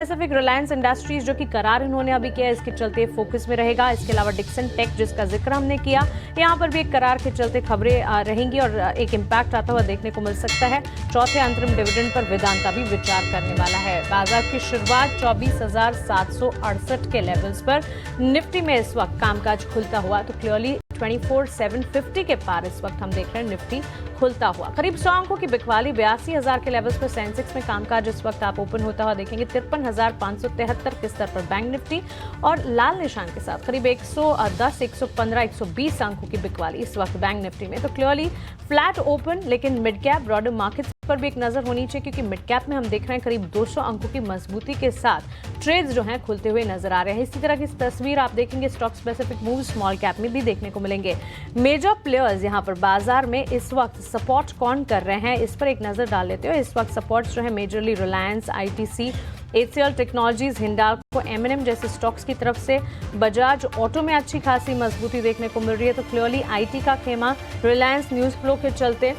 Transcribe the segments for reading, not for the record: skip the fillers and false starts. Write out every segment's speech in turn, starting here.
Specific Reliance industries जो कि करार इन्होंने अभी किया, इसके चलते फोकस में रहेगा। इसके अलावा डिक्सन टेक जिसका जिक्र हमने किया, यहाँ पर भी एक करार के चलते खबरें रहेंगी और एक इम्पैक्ट आता हुआ देखने को मिल सकता है। चौथे अंतरिम डिविडेंड पर वेदांता भी विचार करने वाला है। बाजार की शुरुआत 24,768 के लेवल्स पर निफ्टी में इस वक्त कामकाज खुलता हुआ, तो क्लियरली 24,750 के पार इस वक्त हम देख रहे हैं निफ्टी खुलता हुआ। करीब 100 अंकों की बिकवाली 82,000 के लेवल्स पर सेंसेक्स में कामकाज इस वक्त आप ओपन होता हुआ देखेंगे 53,573 के स्तर पर बैंक निफ्टी और लाल निशान के साथ करीब 110, 115, 120 अंकों की बिकवाली इस वक्त बैंक निफ्टी में। तो क्लियरली फ्लैट ओपन, लेकिन मिड कैप ब्रॉडर मार्केट्स पर भी एक नजर होनी चाहिए, क्योंकि मिड कैप में हम देख रहे हैं करीब 200 अंकों की मजबूती के साथ ट्रेड्स जो हैं खुलते हुए नजर आ रहे हैं। इसी तरह की तस्वीर आप देखेंगे stock specific move small cap में भी देखने को मिलेंगे। मेजर प्लेयर्स यहां पर बाजार में इस वक्त सपोर्ट कौन कर रहे हैं, इस पर एक नजर डाल लेते हो। इस वक्त सपोर्ट जो है majorly Reliance, ITC, HCL technologies, Hindalco, MNM जैसे स्टॉक्स की तरफ से। बजाज ऑटो में अच्छी खासी मजबूती देखने को मिल रही है, तो क्लियरली आईटी का खेमा, रिलायंस न्यूज फ्लो के चलते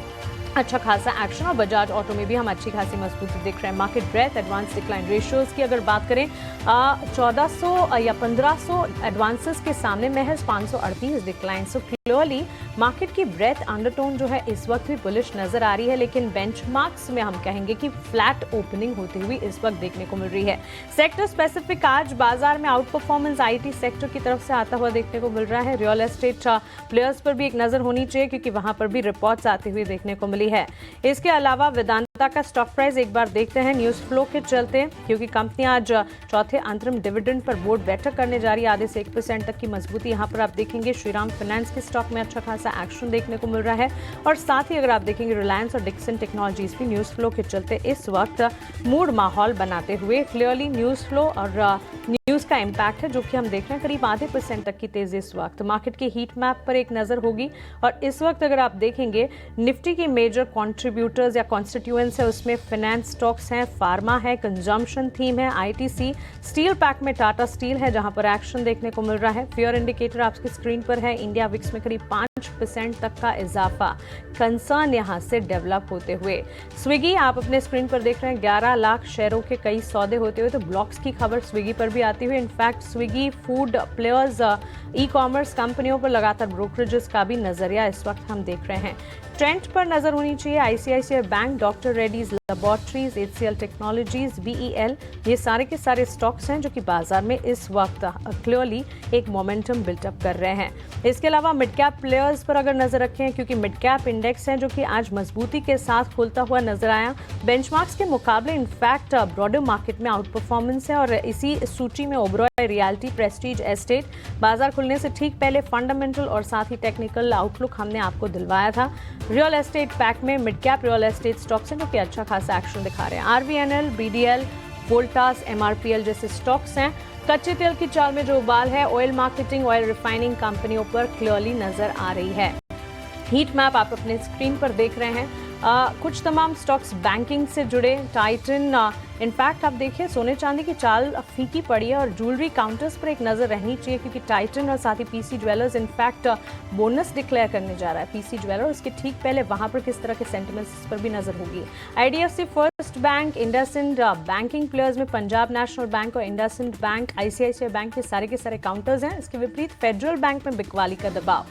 अच्छा खासा एक्शन, और बजाज ऑटो में भी हम अच्छी खासी मजबूती देख रहे हैं। Market breadth, advance decline ratios की अगर बात करें 1400 या 1500 एडवांसेस के सामने महज 538 डिक्लाइन। सो क्लियरली मार्केट की ब्रेथ अंडरटोन जो है इस वक्त भी बुलिश नजर आ रही है, लेकिन बेंचमार्क्स में हम कहेंगे कि फ्लैट ओपनिंग होती हुई इस वक्त देखने को मिल रही है। सेक्टर स्पेसिफिक आज बाजार में आउट परफॉर्मेंस आईटी सेक्टर की तरफ से आता हुआ देखने को मिल रहा है। रियल एस्टेट प्लेयर्स पर भी एक नजर होनी चाहिए, क्योंकि वहां पर भी रिपोर्ट्स आते हुए देखने को मिली है। इसके अलावा वेदांता का स्टॉक प्राइस एक बार देखते हैं न्यूज फ्लो के चलते, क्योंकि कंपनी आज चौथे अंतरिम डिविडेंड पर बोर्ड बैठक करने जा रही है। आधे से 1% तक की मजबूती यहां पर आप देखेंगे। श्रीराम फाइनेंस के स्टॉक में अच्छा खासा एक्शन देखने को मिल रहा है, और साथ ही अगर आप देखेंगे रिलायंस और डिक्सन टेक्नोलॉजीज भी न्यूज फ्लो के चलते इस वक्त मूड माहौल बनाते हुए। क्लियरली न्यूज फ्लो और न्यूज का इम्पैक्ट है जो कि हम देख रहे हैं करीब आधे % तक की तेजी इस वक्त। मार्केट की हीट मैप पर एक नजर होगी, और इस वक्त अगर आप देखेंगे निफ्टी की मेजर कंट्रीब्यूटर्स या कॉन्स्टिट्यूएंट्स है, उसमें फाइनेंस स्टॉक्स हैं, फार्मा है, कंजम्पशन थीम है, आईटीसी, स्टील पैक में टाटा स्टील है जहां पर एक्शन देखने को मिल रहा है। फेयर इंडिकेटर आपकी स्क्रीन पर है, इंडिया विक्स में करीब 5% तक का इजाफा कंसर्न यहां से डेवलप होते हुए। स्विगी आप अपने स्क्रीन पर देख रहे हैं 11 लाख शेयरों के कई सौदे होते हुए, तो ब्लॉक्स की खबर स्विगी पर भी आती हुई। In fact Swiggy food players e commerce कंपनियों पर लगातार ब्रोकरेजेस का भी नजरिया इस वक्त हम देख रहे हैं। ट्रेंड पर नजर होनी चाहिए ICICI bank, doctor Reddy's laboratories, HCL technologies, BEL, ये सारे के सारे स्टॉक्स हैं जो कि बाजार में इस वक्त क्लियरली एक मोमेंटम बिल्टअप कर रहे हैं। इसके अलावा मिड कैप प्लेयर्स पर अगर नजर रखें, क्योंकि मिड कैप इंडेक्स है जो कि आज मजबूती के साथ खुलता हुआ नजर आया। बेंचमार्क्स के मुकाबले इनफैक्ट ब्रॉडर मार्केट में आउट परफॉर्मेंस है, और इसी सूची में ओबरॉय रियल्टी, प्रेस्टीज एस्टेट बाजार खुलने से ठीक पहले फंडामेंटल और साथ ही टेक्निकल आउटलुक हमने आपको दिलवाया था। रियल एस्टेट पैक में mid cap real estate stocks हैं जो कि अच्छा खासा एक्शन दिखा रहे हैं। आरवीएनएल, बीडीएल, वोल्टास, एमआरपीएल जैसे स्टॉक्स हैं। कच्चे तेल की चाल में जो उबाल है ऑयल मार्केटिंग, ऑयल रिफाइनिंग कंपनियों पर क्लियरली नजर आ रही है। हीट मैप आप अपने स्क्रीन पर देख रहे हैं। कुछ तमाम स्टॉक्स बैंकिंग से जुड़े, टाइटन, इनफैक्ट आप देखिए सोने चांदी की चाल फीकी पड़ी है, और ज्वेलरी काउंटर्स पर एक नजर रहनी चाहिए, क्योंकि टाइटन और साथ ही PC jewellers in fact bonus declare करने जा रहा है। पीसी ज्वेलर उसके ठीक पहले वहां पर किस तरह के सेंटिमेंट्स पर भी नजर होगी। IDFC first bank, IndusInd banking players में पंजाब नेशनल बैंक और इंडसइंड बैंक, आईसीआईसीआई बैंक के सारे काउंटर्स हैं। इसके विपरीत फेडरल बैंक में बिकवाली का दबाव।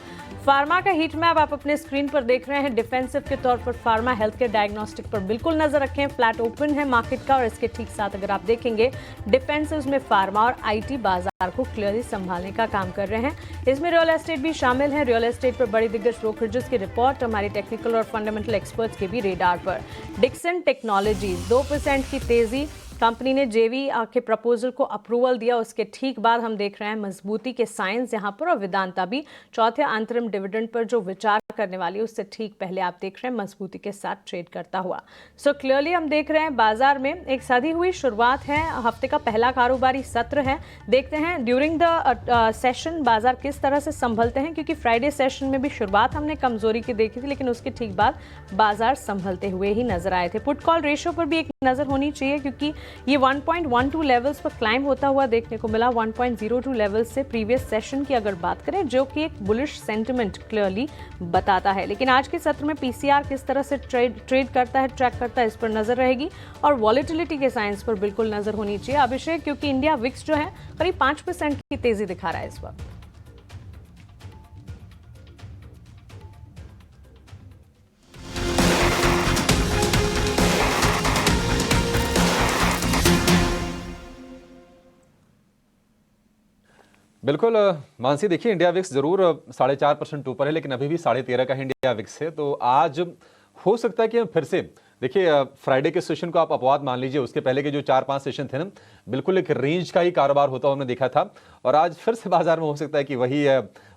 फार्मा का हीट मैप आप अपने स्क्रीन पर देख रहे हैं। डिफेंसिव के तौर पर फार्मा, हेल्थ केयर, डायग्नोस्टिक पर बिल्कुल नजर रखें। फ्लैट ओपन है मार्केट का, और इसके ठीक साथ अगर आप देखेंगे डिफेंसिव में फार्मा और आईटी बाजार को क्लियरली संभालने का काम कर रहे हैं। इसमें रियल एस्टेट भी शामिल है। रियल एस्टेट पर बड़ी दिग्गज ब्रोकरेजेस की रिपोर्ट, हमारी टेक्निकल और फंडामेंटल एक्सपर्ट्स के भी रेडार पर। डिक्सन टेक्नोलॉजीज 2% की तेजी, कंपनी ने जेवी के प्रपोजल को अप्रूवल दिया, उसके ठीक बाद हम देख रहे हैं मजबूती के साइंस यहां पर। और वेदांता भी चौथे अंतरिम डिविडेंड पर जो विचार करने वाली है उससे ठीक पहले आप देख रहे हैं मजबूती के साथ ट्रेड करता हुआ। सो क्लियरली हम देख रहे हैं बाजार में एक सधी हुई शुरुआत है। हफ्ते का पहला कारोबारी सत्र है, देखते हैं ड्यूरिंग द सेशन बाजार किस तरह से संभलते हैं, क्योंकि फ्राइडे सेशन में भी शुरुआत हमने कमजोरी की देखी थी, लेकिन उसके ठीक बाद बाजार संभलते हुए ही नजर आए थे। पुट कॉल रेशियो पर भी एक नजर होनी चाहिए, क्योंकि ये 1.12 लेवल्स पर क्लाइंब होता हुआ देखने को मिला 1.02 लेवल्स से प्रीवियस सेशन की अगर बात करें, जो कि एक बुलिश सेंटिमेंट क्लियरली बताता है। लेकिन आज के सत्र में पीसीआर किस तरह से ट्रेड करता है, ट्रैक करता है, इस पर नजर रहेगी और वॉलेटिलिटी के साइंस पर बिल्कुल नजर होनी चाहिए अभिषेक, क्योंकि इंडिया विक्स जो है करीब 5% की तेजी दिखा रहा है इस वक्त। बिल्कुल मानसी, देखिए इंडिया विक्स जरूर 4.5% ऊपर है, लेकिन अभी भी 13.5 का इंडिया विक्स है। तो आज हो सकता है कि हम फिर से देखिए फ्राइडे के सेशन को आप अपवाद मान लीजिए, उसके पहले के जो 4-5 सेशन थे ना, बिल्कुल एक रेंज का ही कारोबार होता हमने देखा था। और आज फिर से बाजार में हो सकता है कि वही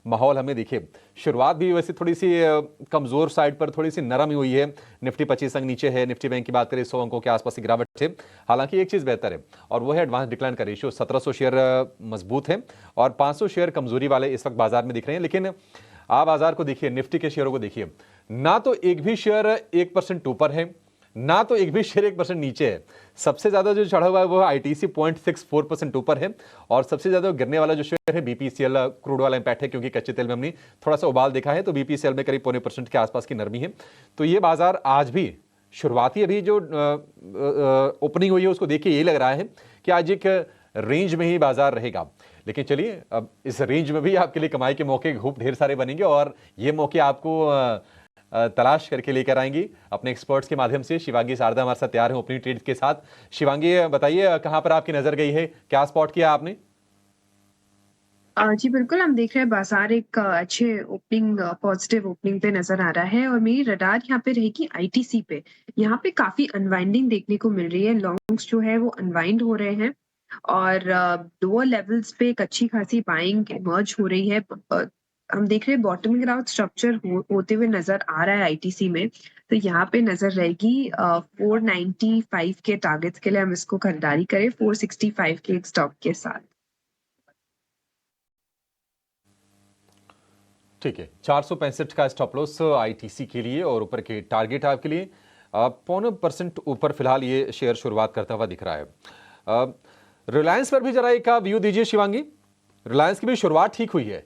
माहौल हमें दिखे। शुरुआत भी वैसे थोड़ी सी कमजोर साइड पर, थोड़ी सी नरम ही हुई है। निफ्टी 25 अंक नीचे है। निफ्टी बैंक की बात करें 100 अंकों के आसपास की गिरावट है। हालांकि एक चीज बेहतर है और वो है एडवांस डिक्लाइन का रेशियो। 1700 शेयर मजबूत है और 500 शेयर कमजोरी वाले इस वक्त बाजार में दिख रहे हैं। लेकिन आप बाजार को देखिए, निफ्टी के शेयरों को देखिए, ना तो एक भी शेयर 1% ऊपर है, ना तो एक भी शेयर 1% नीचे है। सबसे ज्यादा जो चढ़ा हुआ है वो आईटीसी 0.64% ऊपर है और सबसे ज्यादा गिरने वाला जो शेयर है बीपीसीएल, क्रूड वाला इंपैक्ट है, क्योंकि कच्चे तेल में हमने थोड़ा सा उबाल देखा है, तो बीपीसीएल में करीब 0.25% के आसपास की नरमी है। तो ये बाजार आज भी शुरुआती अभी जो ओपनिंग हुई है उसको देखिए यही लग रहा है कि आज एक रेंज में ही बाजार रहेगा। लेकिन चलिए, अब इस रेंज में भी आपके लिए कमाई के मौके खूब ढेर सारे बनेंगे और ये मौके आपको तलाश करके लेकर आएंगी अपने एक्सपर्ट्स के माध्यम से। शिवांगी शारदा हमारे साथ तैयार हैं ओपनिंग ट्रेड्स के साथ। शिवांगी, बताइए कहां पर आपकी नजर गई है, क्या स्पॉट किया आपने? जी बिल्कुल, हम देख रहे हैं बाजार एक अच्छे ओपनिंग, पॉजिटिव ओपनिंग पे नजर आ रहा है और मेरी रडार यहाँ पे रहेगी आईटीसी पे। यहाँ पे काफी अनवाइंडिंग देखने को मिल रही है, लॉन्ग्स जो है वो अनवाइंड हो रहे हैं और लोअर लेवल्स पे एक अच्छी खासी बाइंग इमर्ज हो रही है। हम देख रहे हैं बॉटमिंग आउट स्ट्रक्चर होते हुए नजर आ रहा है आईटीसी में। तो यहाँ पे नजर रहेगी 495 के टारगेट्स के लिए हम इसको खरीदारी करें 465 के एक स्टॉक के साथ। ठीक है, 465 का स्टॉप लॉस आईटीसी के लिए और ऊपर के टारगेट आपके लिए 0.25% ऊपर फिलहाल ये शेयर शुरुआत करता हुआ दिख रहा है। रिलायंस पर भी जरा एक व्यू दीजिए शिवांगी। रिलायंस की भी शुरुआत ठीक हुई है।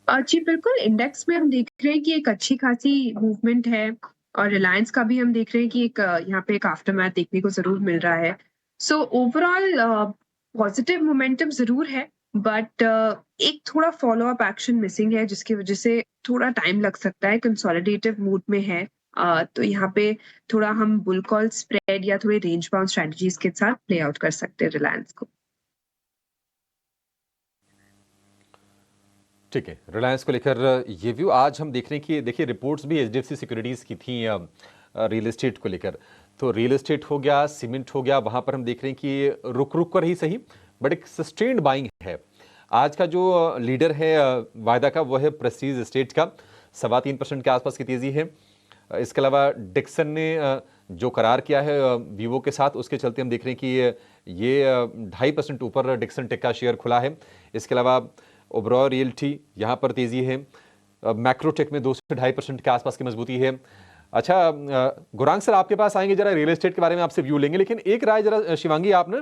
जी बिल्कुल, इंडेक्स में हम देख रहे हैं कि एक अच्छी खासी मूवमेंट है और रिलायंस का भी हम देख रहे हैं कि एक यहाँ पे एक आफ्टरमैथ देखने को जरूर मिल रहा है। सो ओवरऑल पॉजिटिव मोमेंटम जरूर है, बट एक थोड़ा फॉलो अप एक्शन मिसिंग है जिसकी वजह से थोड़ा टाइम लग सकता है। कंसोलिडेटिव मूड में है, तो यहाँ पे थोड़ा हम बुल कॉल स्प्रेड या थोड़े रेंज बाउंड स्ट्रेटजीज के साथ प्ले आउट कर सकते हैं रिलायंस को। ठीक है, रिलायंस को लेकर ये व्यू। आज हम देख रहे हैं कि देखिए रिपोर्ट्स भी एचडीएफसी सिक्योरिटीज की थी रियल एस्टेट को लेकर। तो रियल एस्टेट हो गया, सीमेंट हो गया, वहां पर हम देख रहे हैं कि रुक रुक कर ही सही बट एक सस्टेन्ड बाइंग है। आज का जो लीडर है वायदा का वो है प्रेस्टीज एस्टेट का, 3.25% के आसपास की तेजी है। इसके अलावा डिक्सन ने जो करार किया है वीवो के साथ, उसके चलते हम देख रहे हैं कि ये 2.5% ऊपर डिक्सन टेक का शेयर खुला है। इसके अलावा ओबरॉय रियल्टी यहाँ पर तेजी है। मैक्रोटेक में 2 से 2.5% के आसपास की मजबूती है। अच्छा गुरांग सर, आपके पास आएंगे, जरा रियल एस्टेट के बारे में आपसे व्यू लेंगे, लेकिन एक राय जरा शिवांगी आप ना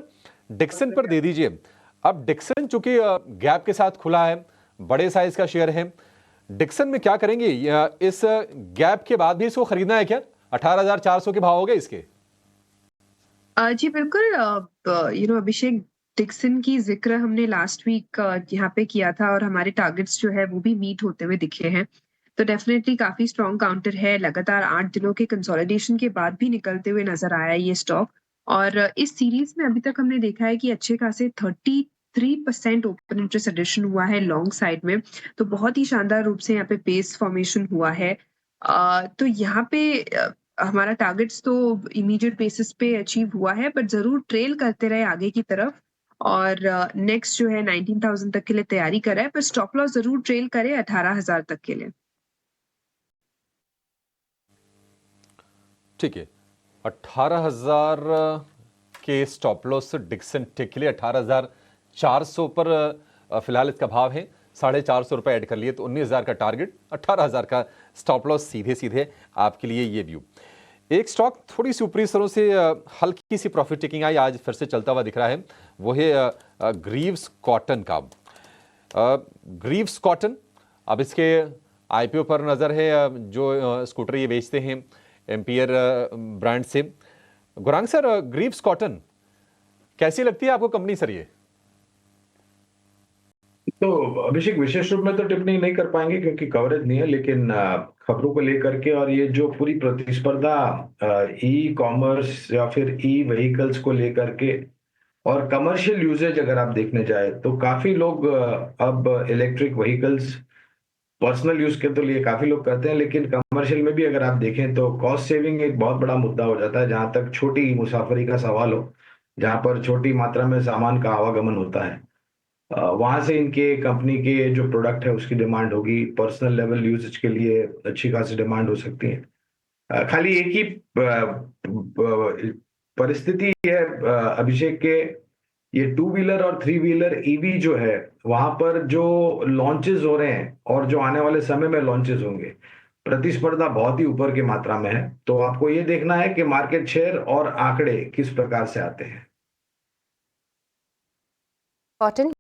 डिक्सन पर दे दीजिए। अब डिक्सन चूंकि गैप के साथ खुला है, बड़े साइज का शेयर है, डिक्सन में क्या करेंगे? इस गैप के बाद भी इसको खरीदना है क्या? 18,400 के भाव हो गए इसके। जी बिल्कुल, अभिषेक, डिक्सन की जिक्र हमने लास्ट वीक यहाँ पे किया था और हमारे टारगेट्स जो है वो भी मीट होते हुए दिखे हैं। तो डेफिनेटली काफी स्ट्रॉन्ग काउंटर है, लगातार 8 दिनों के कंसोलिडेशन के बाद भी निकलते हुए नजर आया ये स्टॉक। और इस सीरीज में अभी तक हमने देखा है कि अच्छे खासे 33% ओपन इंटरेस्ट एडिशन हुआ है लॉन्ग साइड में। तो बहुत ही शानदार रूप से यहाँ पे बेस फॉर्मेशन हुआ है। तो यहाँ पे हमारा टारगेट्स तो इमीडिएट बेसिस पे अचीव हुआ है, बट जरूर ट्रेल करते रहे आगे की तरफ और नेक्स्ट जो है 19,000 तक के लिए तैयारी कर रहा है, पर स्टॉप लॉस जरूर ट्रेल करे 18,000 तक के लिए। ठीक है, 18,000 के स्टॉप लॉस डिक्सन टेक के लिए। 18,400 पर फिलहाल इसका भाव है। 450 रुपए ऐड कर लिए तो 19,000 का टारगेट, 18,000 का स्टॉप लॉस, सीधे सीधे आपके लिए ये व्यू। एक स्टॉक थोड़ी सी ऊपरी स्तरों से हल्की सी प्रॉफिट टेकिंग आई, आज फिर से चलता हुआ दिख रहा है, वो है ग्रीव्स कॉटन का। ग्रीव्स कॉटन, अब इसके आईपीओ पर नज़र है, जो स्कूटर ये बेचते हैं एम्पियर ब्रांड से। गुरांग सर, ग्रीव्स कॉटन कैसी लगती है आपको कंपनी सर ये? तो अभिषेक, विशेष रूप में तो टिप्पणी नहीं कर पाएंगे क्योंकि कवरेज नहीं है, लेकिन खबरों को लेकर के और ये जो पूरी प्रतिस्पर्धा ई कॉमर्स या फिर ई व्हीकल्स को लेकर के और कमर्शियल यूजेज अगर आप देखने जाए तो काफी लोग अब इलेक्ट्रिक व्हीकल्स पर्सनल यूज के तो लिए काफी लोग करते हैं, लेकिन कमर्शियल में भी अगर आप देखें तो कॉस्ट सेविंग एक बहुत बड़ा मुद्दा हो जाता है। जहां तक छोटी मुसाफरी का सवाल हो, जहां पर छोटी मात्रा में सामान का आवागमन होता है, वहां से इनके कंपनी के जो प्रोडक्ट है उसकी डिमांड होगी। पर्सनल लेवल यूजेज के लिए अच्छी खासी डिमांड हो सकती है। खाली एक ही परिस्थिति है अभिषेक के, ये टू व्हीलर और थ्री व्हीलर ईवी जो है वहां पर जो लॉन्चेस हो रहे हैं और जो आने वाले समय में लॉन्चेस होंगे, प्रतिस्पर्धा बहुत ही ऊपर की मात्रा में है। तो आपको ये देखना है कि मार्केट शेयर और आंकड़े किस प्रकार से आते हैं। कॉटन